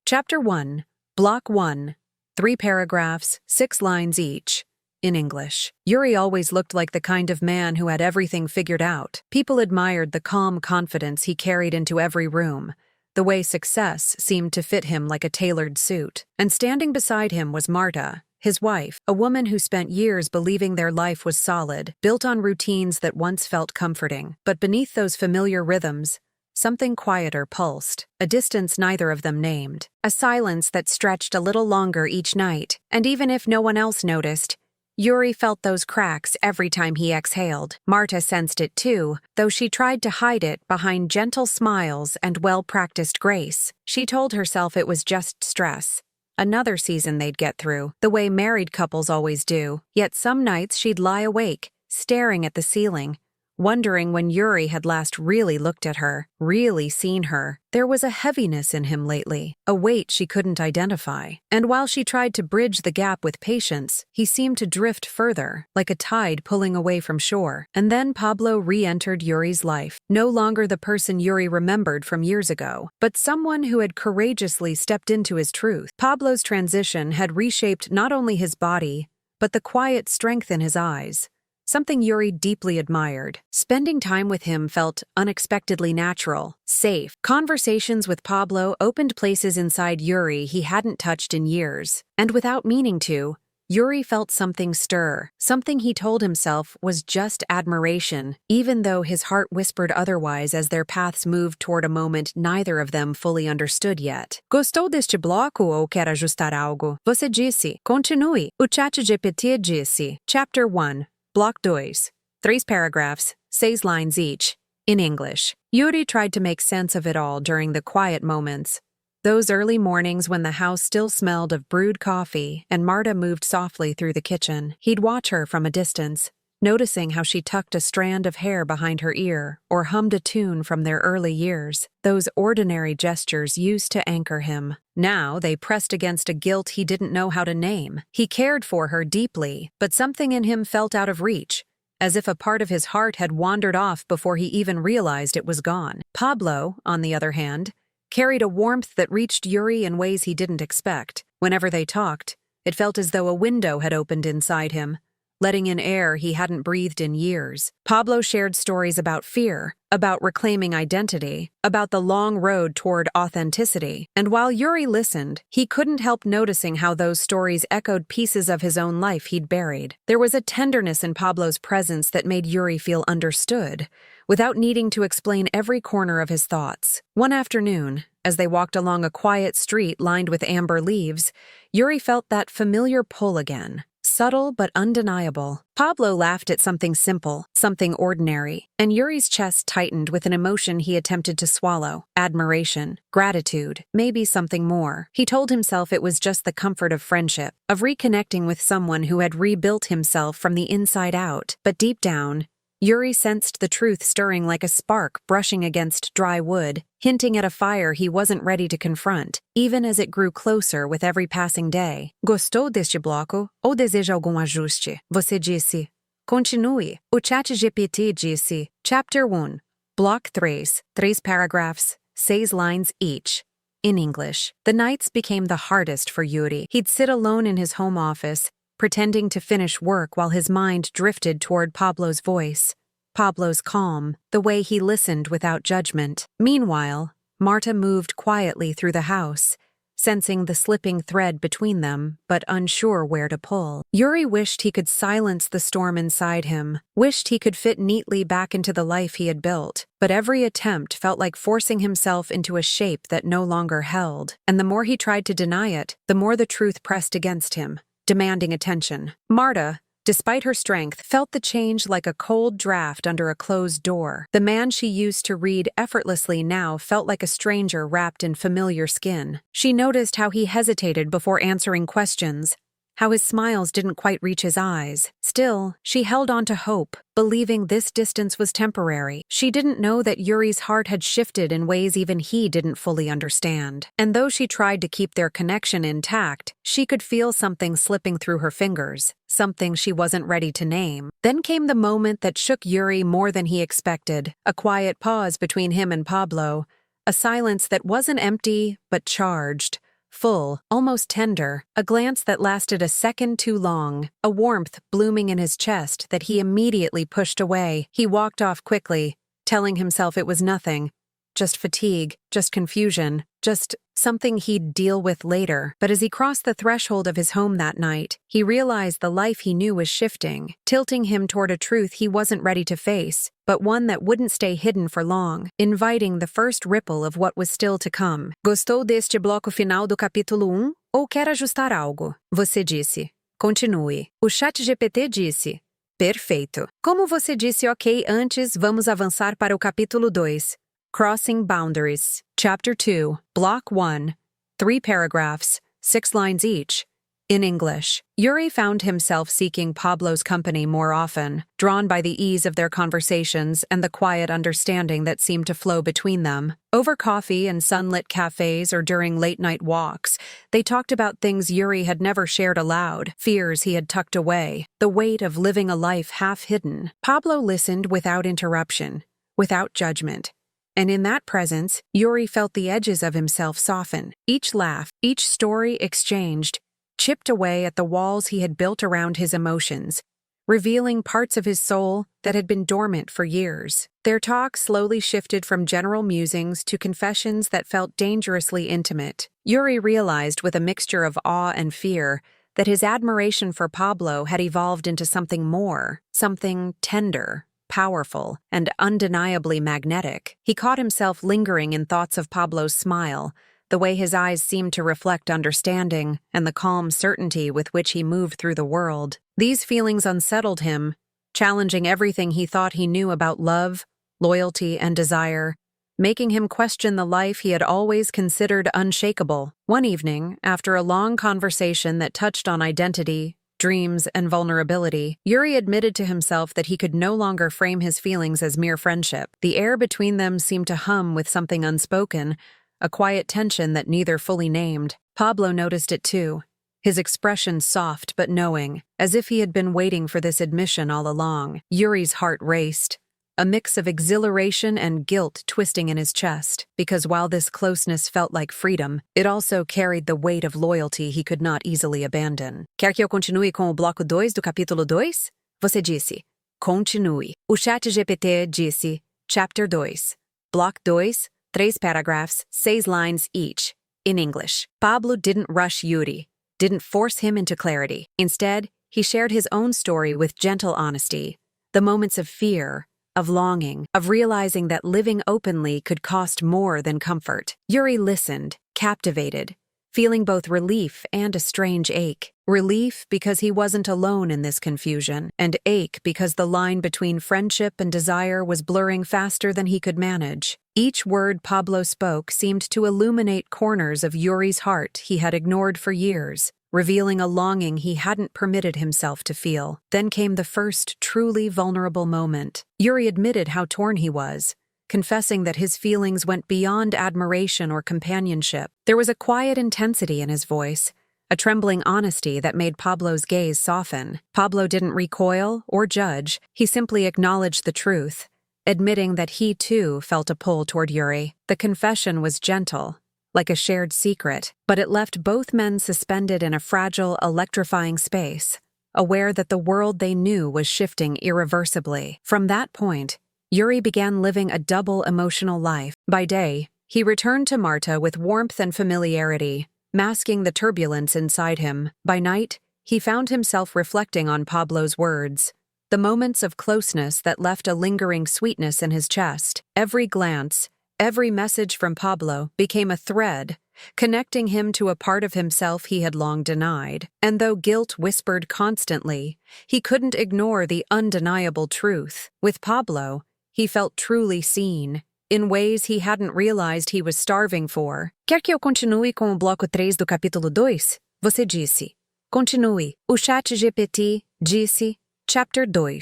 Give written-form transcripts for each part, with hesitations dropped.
Chapter 1, Block 1, 3 paragraphs, 6 lines each. In English. Yuri always looked like the kind of man who had everything figured out. People admired the calm confidence he carried into every room, the way success seemed to fit him like a tailored suit. And standing beside him was Marta, his wife, a woman who spent years believing their life was solid, built on routines that once felt comforting. But beneath those familiar rhythms, something quieter pulsed, a distance neither of them named, a silence that stretched a little longer each night. And even if no one else noticed, Yuri felt those cracks every time he exhaled. Marta sensed it too, though she tried to hide it behind gentle smiles and well-practiced grace. She told herself it was just stress. Another season they'd get through, the way married couples always do. Yet some nights she'd lie awake, staring at the ceiling, wondering when Yuri had last really looked at her, really seen her. There was a heaviness in him lately, a weight she couldn't identify. And while she tried to bridge the gap with patience, he seemed to drift further, like a tide pulling away from shore. And then Pablo re-entered Yuri's life, no longer the person Yuri remembered from years ago, but someone who had courageously stepped into his truth. Pablo's transition had reshaped not only his body, but the quiet strength in his eyes. Something Yuri deeply admired. Spending time with him felt unexpectedly natural, safe. Conversations with Pablo opened places inside Yuri he hadn't touched in years. And without meaning to, Yuri felt something stir, something he told himself was just admiration, even though his heart whispered otherwise as their paths moved toward a moment neither of them fully understood yet. Gostou deste bloco ou quer ajustar algo? Você disse. Continue. O ChatGPT disse. Chapter 1. Block 2, 3 paragraphs, 6 lines each. In English. Yuri tried to make sense of it all during the quiet moments. Those early mornings when the house still smelled of brewed coffee and Marta moved softly through the kitchen. He'd watch her from a distance, noticing how she tucked a strand of hair behind her ear or hummed a tune from their early years. Those ordinary gestures used to anchor him. Now they pressed against a guilt he didn't know how to name. He cared for her deeply, but something in him felt out of reach, as if a part of his heart had wandered off before he even realized it was gone. Pablo, on the other hand, carried a warmth that reached Yuri in ways he didn't expect. Whenever they talked, it felt as though a window had opened inside him, letting in air he hadn't breathed in years. Pablo shared stories about fear, about reclaiming identity, about the long road toward authenticity. And while Yuri listened, he couldn't help noticing how those stories echoed pieces of his own life he'd buried. There was a tenderness in Pablo's presence that made Yuri feel understood, without needing to explain every corner of his thoughts. One afternoon, as they walked along a quiet street lined with amber leaves, Yuri felt that familiar pull again. Subtle but undeniable. Pablo laughed at something simple, something ordinary, and Yuri's chest tightened with an emotion he attempted to swallow. Admiration, gratitude, maybe something more. He told himself it was just the comfort of friendship, of reconnecting with someone who had rebuilt himself from the inside out. But deep down, Yuri sensed the truth stirring like a spark brushing against dry wood, hinting at a fire he wasn't ready to confront, even as it grew closer with every passing day. Gostou deste bloco ou deseja algum ajuste? Você disse. Continue. O ChatGPT disse. Chapter 1. Block 3, 3 paragraphs, 6 lines each. In English. The nights became the hardest for Yuri. He'd sit alone in his home office, pretending to finish work while his mind drifted toward Pablo's voice, Pablo's calm, the way he listened without judgment. Meanwhile, Marta moved quietly through the house, sensing the slipping thread between them, but unsure where to pull. Yuri wished he could silence the storm inside him, wished he could fit neatly back into the life he had built, but every attempt felt like forcing himself into a shape that no longer held, and the more he tried to deny it, the more the truth pressed against him, demanding attention. Marta, despite her strength, felt the change like a cold draft under a closed door. The man she used to read effortlessly now felt like a stranger wrapped in familiar skin. She noticed how he hesitated before answering questions, how his smiles didn't quite reach his eyes. Still, she held on to hope, believing this distance was temporary. She didn't know that Yuri's heart had shifted in ways even he didn't fully understand. And though she tried to keep their connection intact, she could feel something slipping through her fingers, something she wasn't ready to name. Then came the moment that shook Yuri more than he expected, a quiet pause between him and Pablo, a silence that wasn't empty but charged, full, almost tender, a glance that lasted a second too long, a warmth blooming in his chest that he immediately pushed away. He walked off quickly, telling himself it was nothing. Just fatigue, just confusion, just something he'd deal with later. But as he crossed the threshold of his home that night, he realized the life he knew was shifting, tilting him toward a truth he wasn't ready to face, but one that wouldn't stay hidden for long, inviting the first ripple of what was still to come. Gostou deste bloco final do capítulo 1? Ou quer ajustar algo? Você disse. Continue. O ChatGPT disse. Perfeito. Como você disse ok antes, vamos avançar para o capítulo 2. Crossing Boundaries. Chapter 2, Block 1, 3 paragraphs, 6 lines each. In English, Yuri found himself seeking Pablo's company more often, drawn by the ease of their conversations and the quiet understanding that seemed to flow between them. Over coffee in sunlit cafes or during late-night walks, they talked about things Yuri had never shared aloud, fears he had tucked away, the weight of living a life half-hidden. Pablo listened without interruption, without judgment. And in that presence, Yuri felt the edges of himself soften. Each laugh, each story exchanged, chipped away at the walls he had built around his emotions, revealing parts of his soul that had been dormant for years. Their talk slowly shifted from general musings to confessions that felt dangerously intimate. Yuri realized with a mixture of awe and fear that his admiration for Pablo had evolved into something more, something tender, powerful, and undeniably magnetic. He caught himself lingering in thoughts of Pablo's smile, the way his eyes seemed to reflect understanding, and the calm certainty with which he moved through the world. These feelings unsettled him, challenging everything he thought he knew about love, loyalty, and desire, making him question the life he had always considered unshakable. One evening, after a long conversation that touched on identity, dreams, and vulnerability, Yuri admitted to himself that he could no longer frame his feelings as mere friendship. The air between them seemed to hum with something unspoken, a quiet tension that neither fully named. Pablo noticed it too, his expression soft but knowing, as if he had been waiting for this admission all along. Yuri's heart raced, a mix of exhilaration and guilt twisting in his chest, because while this closeness felt like freedom, it also carried the weight of loyalty he could not easily abandon. Quer que eu continue com o bloco 2 do capítulo 2? Você disse. Continue. O ChatGPT disse. Chapter 2. Block 2, 3 paragraphs, 6 lines each. In English. Pablo didn't rush Yuri, didn't force him into clarity. Instead, he shared his own story with gentle honesty. The moments of fear, of longing, of realizing that living openly could cost more than comfort. Yuri listened, captivated, feeling both relief and a strange ache. Relief because he wasn't alone in this confusion, and ache because the line between friendship and desire was blurring faster than he could manage. Each word Pablo spoke seemed to illuminate corners of Yuri's heart he had ignored for years, revealing a longing he hadn't permitted himself to feel. Then came the first truly vulnerable moment. Yuri admitted how torn he was, confessing that his feelings went beyond admiration or companionship. There was a quiet intensity in his voice, a trembling honesty that made Pablo's gaze soften. Pablo didn't recoil or judge, he simply acknowledged the truth, admitting that he too felt a pull toward Yuri. The confession was gentle, like a shared secret, but it left both men suspended in a fragile, electrifying space, aware that the world they knew was shifting irreversibly. From that point, Yuri began living a double emotional life. By day, he returned to Marta with warmth and familiarity, masking the turbulence inside him. By night, he found himself reflecting on Pablo's words, the moments of closeness that left a lingering sweetness in his chest. Every glance, every message from Pablo became a thread, connecting him to a part of himself he had long denied. And though guilt whispered constantly, he couldn't ignore the undeniable truth. With Pablo, he felt truly seen, in ways he hadn't realized he was starving for. Quer que eu continue com o bloco 3 do capítulo 2? Você disse. Continue. O ChatGPT disse. Chapter 2.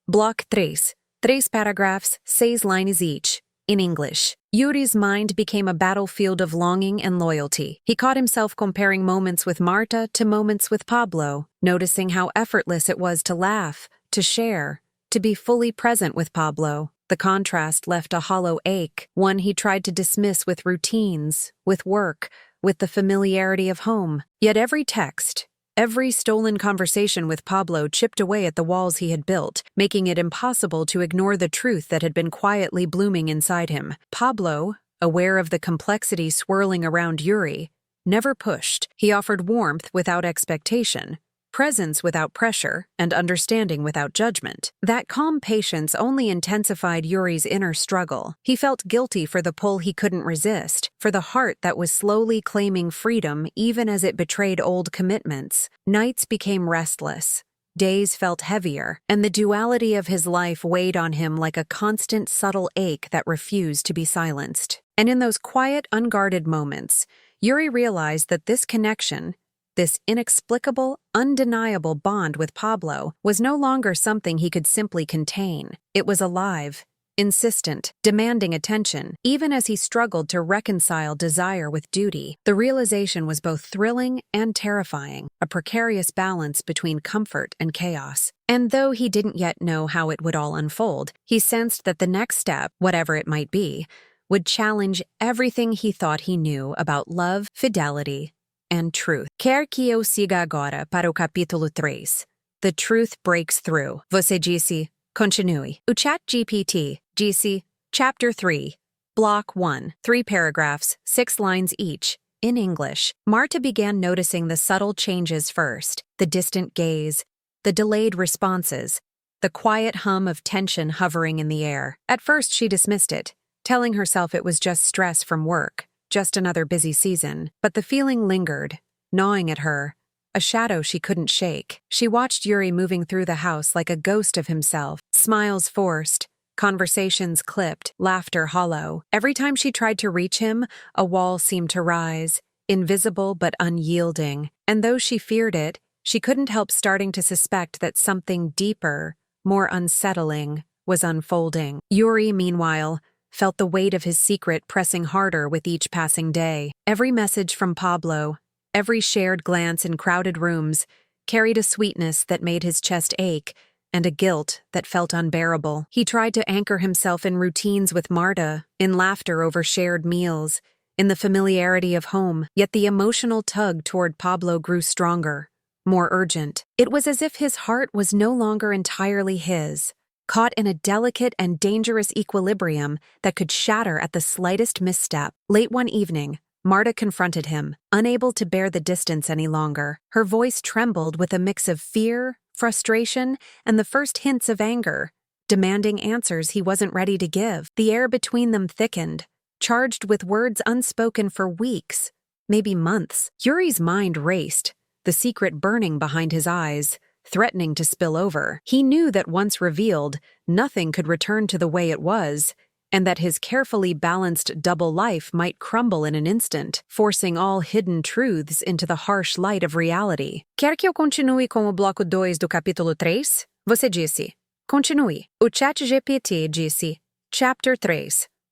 Block 3. 3 paragraphs, 6 lines each. In English. Yuri's mind became a battlefield of longing and loyalty. He caught himself comparing moments with Marta to moments with Pablo, noticing how effortless it was to laugh, to share, to be fully present with Pablo. The contrast left a hollow ache, one he tried to dismiss with routines, with work, with the familiarity of home. Yet every text, every stolen conversation with Pablo chipped away at the walls he had built, making it impossible to ignore the truth that had been quietly blooming inside him. Pablo, aware of the complexity swirling around Yuri, never pushed. He offered warmth without expectation, presence without pressure, and understanding without judgment. That calm patience only intensified Yuri's inner struggle. He felt guilty for the pull he couldn't resist, for the heart that was slowly claiming freedom even as it betrayed old commitments. Nights became restless. Days felt heavier, and the duality of his life weighed on him like a constant subtle ache that refused to be silenced. And in those quiet, unguarded moments, Yuri realized that this connection, this inexplicable, undeniable bond with Pablo, was no longer something he could simply contain. It was alive, insistent, demanding attention. Even as he struggled to reconcile desire with duty, the realization was both thrilling and terrifying, a precarious balance between comfort and chaos. And though he didn't yet know how it would all unfold, he sensed that the next step, whatever it might be, would challenge everything he thought he knew about love, fidelity, and truth. Quer que eu siga agora para o capítulo 3. The truth breaks through. Você disse, continue. O chat GPT, disse, Chapter 3, Block 1, 3 paragraphs, 6 lines each, in English. Marta began noticing the subtle changes first, the distant gaze, the delayed responses, the quiet hum of tension hovering in the air. At first she dismissed it, telling herself it was just stress from work, just another busy season. But the feeling lingered, gnawing at her, a shadow she couldn't shake. She watched Yuri moving through the house like a ghost of himself, smiles forced, conversations clipped, laughter hollow. Every time she tried to reach him, a wall seemed to rise, invisible but unyielding. And though she feared it, she couldn't help starting to suspect that something deeper, more unsettling, was unfolding. Yuri, meanwhile, felt the weight of his secret pressing harder with each passing day. Every message from Pablo, every shared glance in crowded rooms, carried a sweetness that made his chest ache and a guilt that felt unbearable. He tried to anchor himself in routines with Marta, in laughter over shared meals, in the familiarity of home, yet the emotional tug toward Pablo grew stronger, more urgent. It was as if his heart was no longer entirely his, caught in a delicate and dangerous equilibrium that could shatter at the slightest misstep. Late one evening, Marta confronted him, unable to bear the distance any longer. Her voice trembled with a mix of fear, frustration, and the first hints of anger, demanding answers he wasn't ready to give. The air between them thickened, charged with words unspoken for weeks, maybe months. Yuri's mind raced, the secret burning behind his eyes, threatening to spill over. He knew that once revealed, nothing could return to the way it was, and that his carefully balanced double life might crumble in an instant, forcing all hidden truths into the harsh light of reality. Quer que eu continue com o bloco 2 do capítulo 3? Você disse, continue. O chat GPT disse, Chapter 3,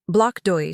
Block 2,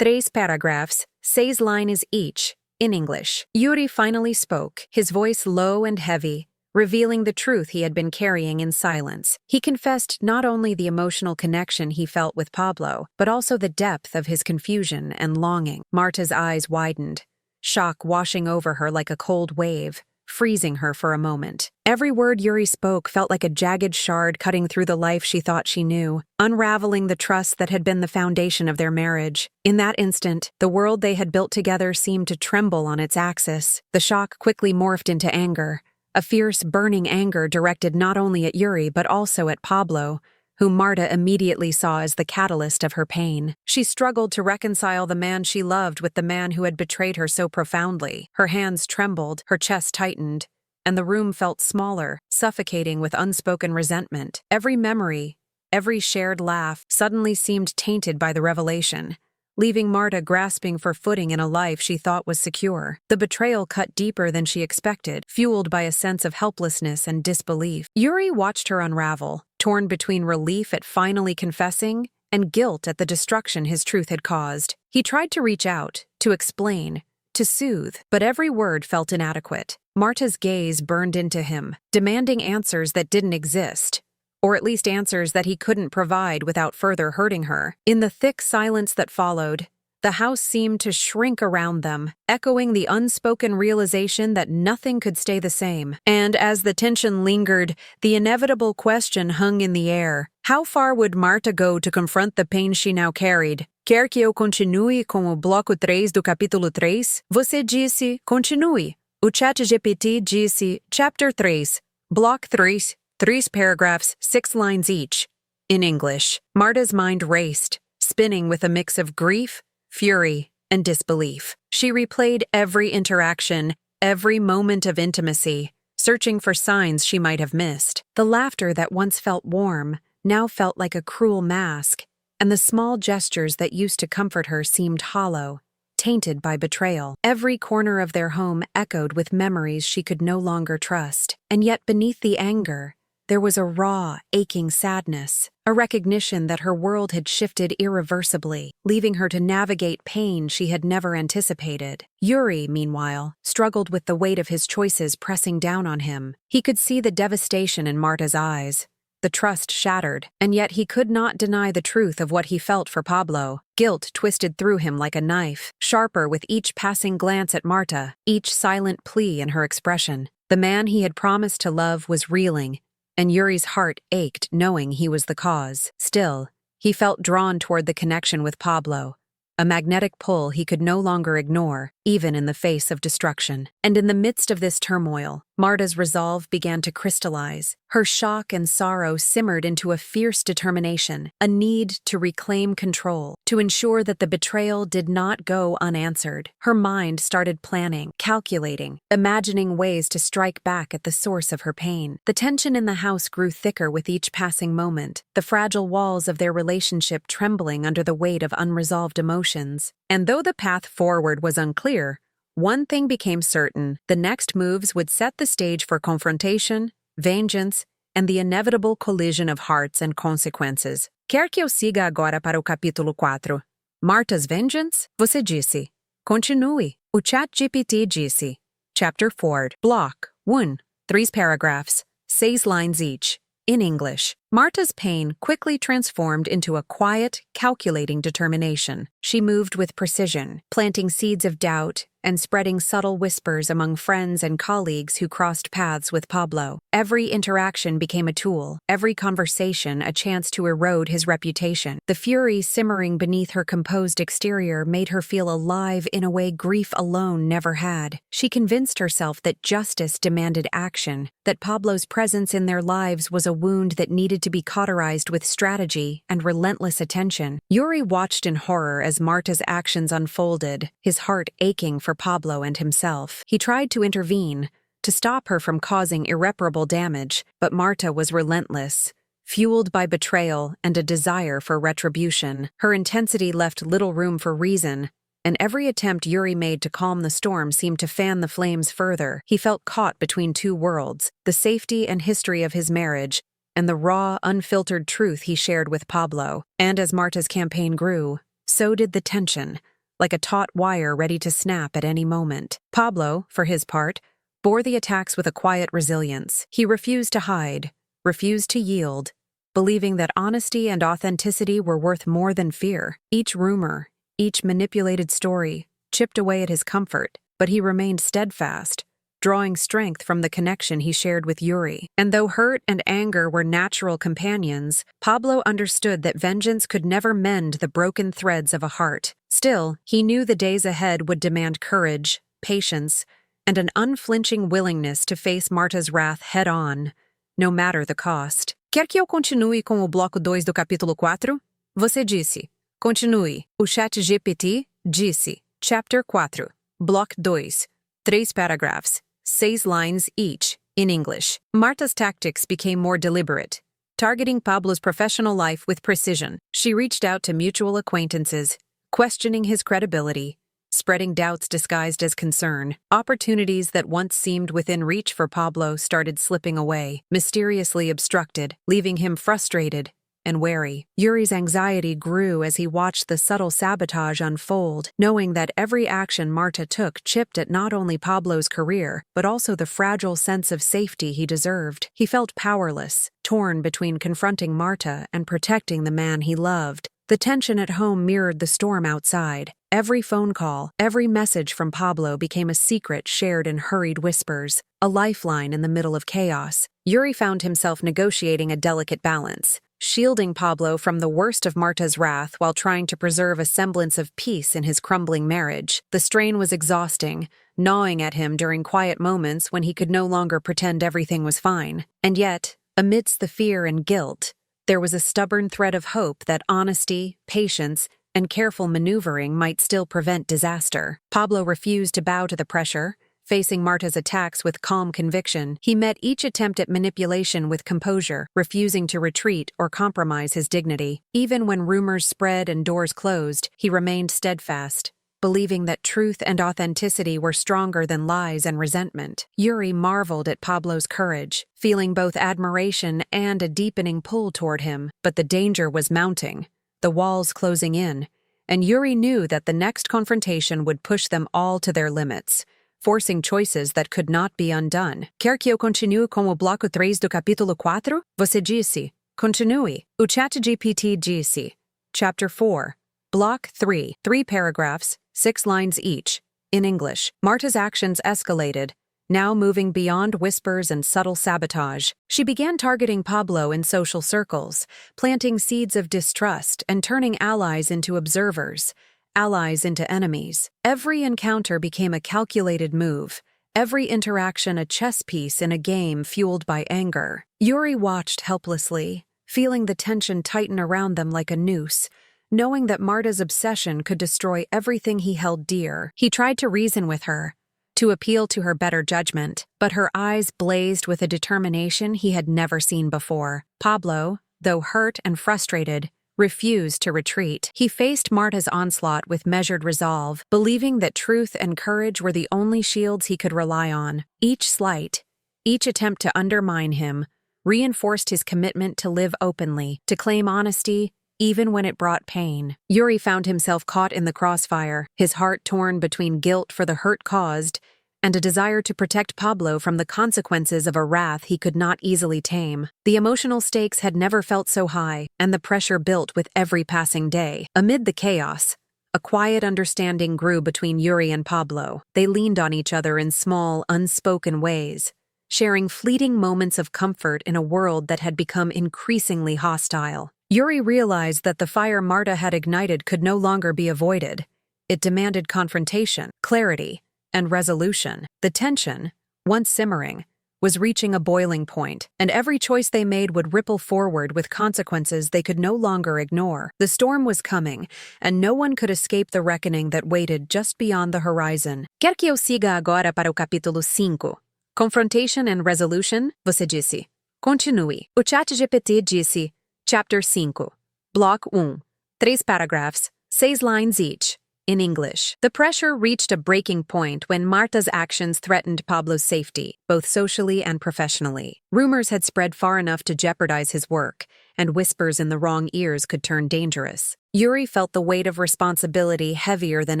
3 paragraphs, 6 lines each, in English. Yuri finally spoke, his voice low and heavy, revealing the truth he had been carrying in silence. He confessed not only the emotional connection he felt with Pablo, but also the depth of his confusion and longing. Marta's eyes widened, shock washing over her like a cold wave, freezing her for a moment. Every word Yuri spoke felt like a jagged shard cutting through the life she thought she knew, unraveling the trust that had been the foundation of their marriage. In that instant, the world they had built together seemed to tremble on its axis. The shock quickly morphed into anger, a fierce, burning anger directed not only at Yuri but also at Pablo, whom Marta immediately saw as the catalyst of her pain. She struggled to reconcile the man she loved with the man who had betrayed her so profoundly. Her hands trembled, her chest tightened, and the room felt smaller, suffocating with unspoken resentment. Every memory, every shared laugh, suddenly seemed tainted by the revelation, leaving Marta grasping for footing in a life she thought was secure. The betrayal cut deeper than she expected, fueled by a sense of helplessness and disbelief. Yuri watched her unravel, torn between relief at finally confessing and guilt at the destruction his truth had caused. He tried to reach out, to explain, to soothe, but every word felt inadequate. Marta's gaze burned into him, demanding answers that didn't exist, or at least answers that he couldn't provide without further hurting her. In the thick silence that followed, The house seemed to shrink around them, echoing the unspoken realization that nothing could stay the same. And as the tension lingered, the inevitable question hung in the air. How far would Marta go to confront the pain she now carried? Quer que eu continue com o bloco 3 do capítulo 3? Você disse, continue. O chat GPT disse, chapter 3, block 3, 3 paragraphs, 6 lines each. In English, Marta's mind raced, spinning with a mix of grief, fury, and disbelief. She replayed every interaction, every moment of intimacy, searching for signs she might have missed. The laughter that once felt warm now felt like a cruel mask, and the small gestures that used to comfort her seemed hollow, tainted by betrayal. Every corner of their home echoed with memories she could no longer trust, and yet beneath the anger, there was a raw, aching sadness, a recognition that her world had shifted irreversibly, leaving her to navigate pain she had never anticipated. Yuri, meanwhile, struggled with the weight of his choices pressing down on him. He could see the devastation in Marta's eyes, the trust shattered, and yet he could not deny the truth of what he felt for Pablo. Guilt twisted through him like a knife, sharper with each passing glance at Marta, each silent plea in her expression. The man he had promised to love was reeling, and Yuri's heart ached knowing he was the cause. Still, he felt drawn toward the connection with Pablo, a magnetic pull he could no longer ignore, even in the face of destruction. And in the midst of this turmoil, Marta's resolve began to crystallize. Her shock and sorrow simmered into a fierce determination, a need to reclaim control, to ensure that the betrayal did not go unanswered. Her mind started planning, calculating, imagining ways to strike back at the source of her pain. The tension in the house grew thicker with each passing moment, the fragile walls of their relationship trembling under the weight of unresolved emotions. And though the path forward was unclear, one thing became certain: the next moves would set the stage for confrontation, vengeance, and the inevitable collision of hearts and consequences. Quer que eu siga agora para o capítulo 4? Marta's vengeance? Você disse. Continue. O chat GPT disse. Chapter 4. Block 1. 3 paragraphs, 6 lines each. In English, Marta's pain quickly transformed into a quiet, calculating determination. She moved with precision, planting seeds of doubt and spreading subtle whispers among friends and colleagues who crossed paths with Pablo. Every interaction became a tool, every conversation a chance to erode his reputation. The fury simmering beneath her composed exterior made her feel alive in a way grief alone never had. She convinced herself that justice demanded action, that Pablo's presence in their lives was a wound that needed to be cauterized with strategy and relentless attention. Yuri watched in horror as Marta's actions unfolded, his heart aching for Pablo and himself. He tried to intervene, to stop her from causing irreparable damage, but Marta was relentless, fueled by betrayal and a desire for retribution. Her intensity left little room for reason, and every attempt Yuri made to calm the storm seemed to fan the flames further. He felt caught between two worlds, the safety and history of his marriage, and the raw, unfiltered truth he shared with Pablo. And as Marta's campaign grew, so did the tension, like a taut wire ready to snap at any moment. Pablo, for his part, bore the attacks with a quiet resilience. He refused to hide, refused to yield, believing that honesty and authenticity were worth more than fear. Each rumor, each manipulated story, chipped away at his comfort, but he remained steadfast, drawing strength from the connection he shared with Yuri. And though hurt and anger were natural companions, Pablo understood that vengeance could never mend the broken threads of a heart. Still, he knew the days ahead would demand courage, patience, and an unflinching willingness to face Marta's wrath head-on, no matter the cost. Quer que eu continue com o bloco 2 do capítulo 4? Você disse. Continue. O chat GPT disse. Chapter 4. Block 2. 3 paragraphs, 6 lines each. In English, Marta's tactics became more deliberate, targeting Pablo's professional life with precision. She reached out to mutual acquaintances, questioning his credibility, spreading doubts disguised as concern. Opportunities that once seemed within reach for Pablo started slipping away, mysteriously obstructed, leaving him frustrated and wary. Yuri's anxiety grew as he watched the subtle sabotage unfold, knowing that every action Marta took chipped at not only Pablo's career, but also the fragile sense of safety he deserved. He felt powerless, torn between confronting Marta and protecting the man he loved. The tension at home mirrored the storm outside. Every phone call, every message from Pablo became a secret shared in hurried whispers, a lifeline in the middle of chaos. Yuri found himself negotiating a delicate balance, shielding Pablo from the worst of Marta's wrath while trying to preserve a semblance of peace in his crumbling marriage. The strain was exhausting, gnawing at him during quiet moments when he could no longer pretend everything was fine. And yet, amidst the fear and guilt, there was a stubborn thread of hope that honesty, patience, and careful maneuvering might still prevent disaster. Pablo refused to bow to the pressure. Facing Marta's attacks with calm conviction, he met each attempt at manipulation with composure, refusing to retreat or compromise his dignity. Even when rumors spread and doors closed, he remained steadfast, believing that truth and authenticity were stronger than lies and resentment. Yuri marveled at Pablo's courage, feeling both admiration and a deepening pull toward him. But the danger was mounting, the walls closing in, and Yuri knew that the next confrontation would push them all to their limits, forcing choices that could not be undone. Quer que eu continue com o bloco 3 do capítulo 4? Você disse. Continue. O ChatGPT disse. Chapter 4. Block 3. 3 paragraphs, 6 lines each. In English, Marta's actions escalated, now moving beyond whispers and subtle sabotage. She began targeting Pablo in social circles, planting seeds of distrust and turning allies into observers, allies into enemies. Every encounter became a calculated move, every interaction a chess piece in a game fueled by anger. Yuri watched helplessly, feeling the tension tighten around them like a noose, knowing that Marta's obsession could destroy everything he held dear. He tried to reason with her, to appeal to her better judgment, but her eyes blazed with a determination he had never seen before. Pablo, though hurt and frustrated, refused to retreat. He faced Marta's onslaught with measured resolve, believing that truth and courage were the only shields he could rely on. Each slight, each attempt to undermine him, reinforced his commitment to live openly, to claim honesty, even when it brought pain. Yuri found himself caught in the crossfire, his heart torn between guilt for the hurt caused and a desire to protect Pablo from the consequences of a wrath he could not easily tame. The emotional stakes had never felt so high, and the pressure built with every passing day. Amid the chaos, a quiet understanding grew between Yuri and Pablo. They leaned on each other in small, unspoken ways, sharing fleeting moments of comfort in a world that had become increasingly hostile. Yuri realized that the fire Marta had ignited could no longer be avoided. It demanded confrontation, clarity, and resolution. The tension, once simmering, was reaching a boiling point, and every choice they made would ripple forward with consequences they could no longer ignore. The storm was coming, and no one could escape the reckoning that waited just beyond the horizon. Quer que eu siga agora para o capítulo 5? Confrontation and Resolution? Você disse. Continue. O ChatGPT disse. Chapter 5. Block 1. 3 paragraphs, 6 lines each. In English. The pressure reached a breaking point when Marta's actions threatened Pablo's safety, both socially and professionally. Rumors had spread far enough to jeopardize his work, and whispers in the wrong ears could turn dangerous. Yuri felt the weight of responsibility heavier than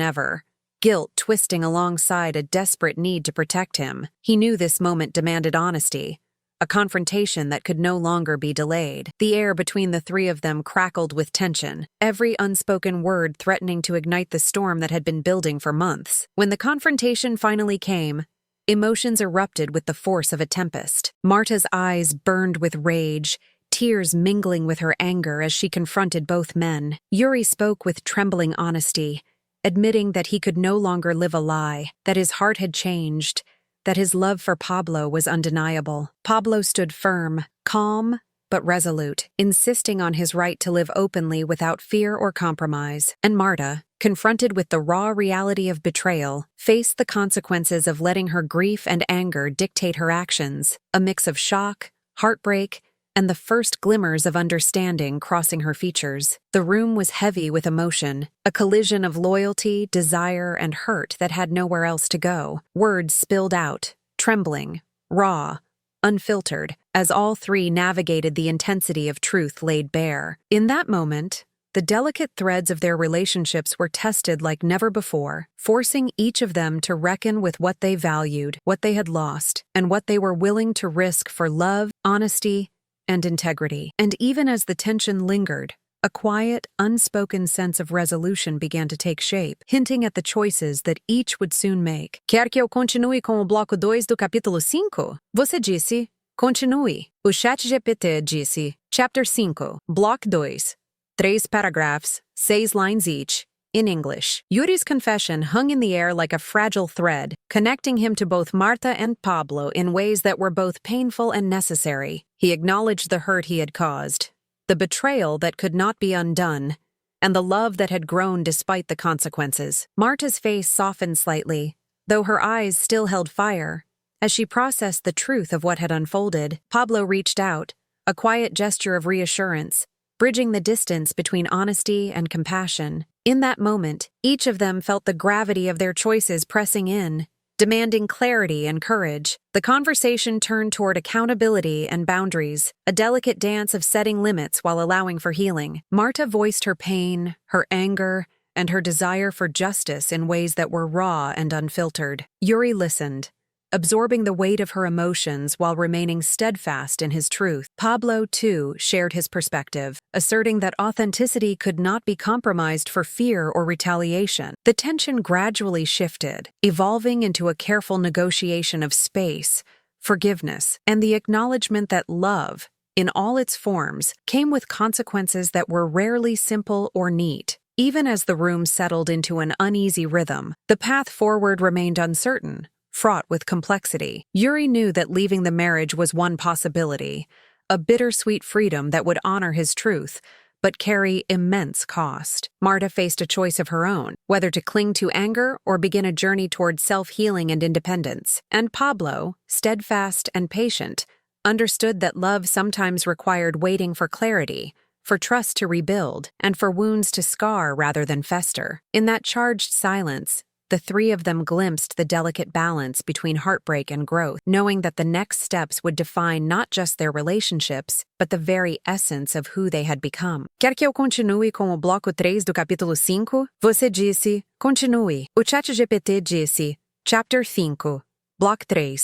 ever, guilt twisting alongside a desperate need to protect him. He knew this moment demanded honesty, a confrontation that could no longer be delayed. The air between the three of them crackled with tension, every unspoken word threatening to ignite the storm that had been building for months. When the confrontation finally came, emotions erupted with the force of a tempest. Marta's eyes burned with rage, tears mingling with her anger as she confronted both men. Yuri spoke with trembling honesty, admitting that he could no longer live a lie, that his heart had changed, that his love for Pablo was undeniable. Pablo stood firm, calm, but resolute, insisting on his right to live openly without fear or compromise. And Marta, confronted with the raw reality of betrayal, faced the consequences of letting her grief and anger dictate her actions, a mix of shock, heartbreak, and the first glimmers of understanding crossing her features. The room was heavy with emotion, a collision of loyalty, desire, and hurt that had nowhere else to go. Words spilled out, trembling, raw, unfiltered, as all three navigated the intensity of truth laid bare. In that moment, the delicate threads of their relationships were tested like never before, forcing each of them to reckon with what they valued, what they had lost, and what they were willing to risk for love, honesty, and integrity. And even as the tension lingered, A quiet, unspoken sense of resolution began to take shape, hinting at the choices that each would soon make. Quer que eu continue com o bloco 2 do capítulo 5? Você disse, continue. O ChatGPT disse, Chapter 5, Block 2. 3 paragraphs, 6 lines each, in English. Yuri's confession hung in the air like a fragile thread, connecting him to both Marta and Pablo in ways that were both painful and necessary. He acknowledged the hurt he had caused, the betrayal that could not be undone, and the love that had grown despite the consequences. Marta's face softened slightly, though her eyes still held fire. As she processed the truth of what had unfolded, Pablo reached out, a quiet gesture of reassurance, bridging the distance between honesty and compassion. In that moment, each of them felt the gravity of their choices pressing in, demanding clarity and courage. The conversation turned toward accountability and boundaries, a delicate dance of setting limits while allowing for healing. Marta voiced her pain, her anger, and her desire for justice in ways that were raw and unfiltered. Yuri listened, absorbing the weight of her emotions while remaining steadfast in his truth. Pablo, too, shared his perspective, asserting that authenticity could not be compromised for fear or retaliation. The tension gradually shifted, evolving into a careful negotiation of space, forgiveness, and the acknowledgement that love, in all its forms, came with consequences that were rarely simple or neat. Even as the room settled into an uneasy rhythm, the path forward remained uncertain, fraught with complexity. Yuri knew that leaving the marriage was one possibility, a bittersweet freedom that would honor his truth, but carry immense cost. Marta faced a choice of her own, whether to cling to anger or begin a journey toward self-healing and independence. And Pablo, steadfast and patient, understood that love sometimes required waiting for clarity, for trust to rebuild, and for wounds to scar rather than fester. In that charged silence, the three of them glimpsed the delicate balance between heartbreak and growth, knowing that the next steps would define not just their relationships, but the very essence of who they had become. Quer que eu continue com o bloco 3 do capítulo 5? Você disse, continue. O ChatGPT disse, Chapter 5, Block 3.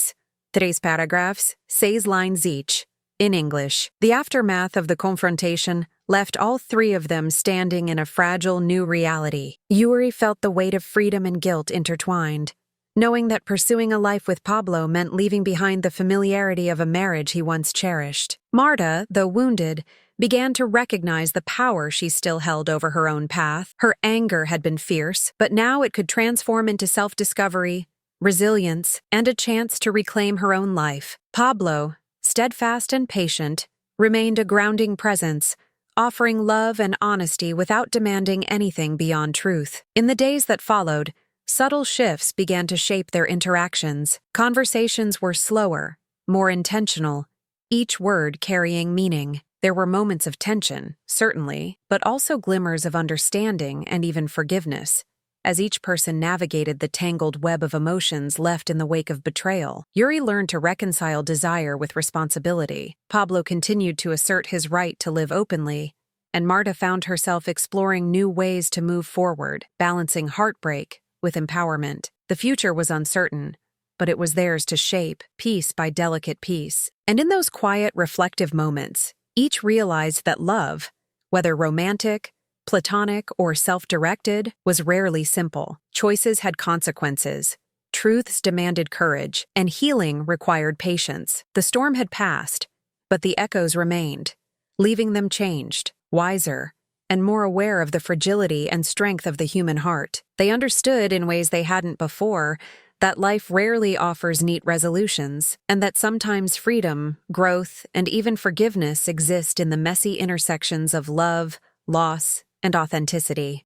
3 paragraphs, 6 lines each, in English. The aftermath of the confrontation left all three of them standing in a fragile new reality. Yuri felt the weight of freedom and guilt intertwined, knowing that pursuing a life with Pablo meant leaving behind the familiarity of a marriage he once cherished. Marta, though wounded, began to recognize the power she still held over her own path. Her anger had been fierce, but now it could transform into self-discovery, resilience, and a chance to reclaim her own life. Pablo, steadfast and patient, remained a grounding presence, offering love and honesty without demanding anything beyond truth. In the days that followed, subtle shifts began to shape their interactions. Conversations were slower, more intentional, each word carrying meaning. There were moments of tension, certainly, but also glimmers of understanding and even forgiveness, as each person navigated the tangled web of emotions left in the wake of betrayal. Yuri learned to reconcile desire with responsibility. Pablo continued to assert his right to live openly, and Marta found herself exploring new ways to move forward, balancing heartbreak with empowerment. The future was uncertain, but it was theirs to shape, piece by delicate piece. And in those quiet, reflective moments, each realized that love, whether romantic, platonic, or self-directed, was rarely simple. Choices had consequences, truths demanded courage, and healing required patience. The storm had passed, but the echoes remained, leaving them changed, wiser, and more aware of the fragility and strength of the human heart. They understood in ways they hadn't before that life rarely offers neat resolutions, and that sometimes freedom, growth, and even forgiveness exist in the messy intersections of love, loss, and authenticity.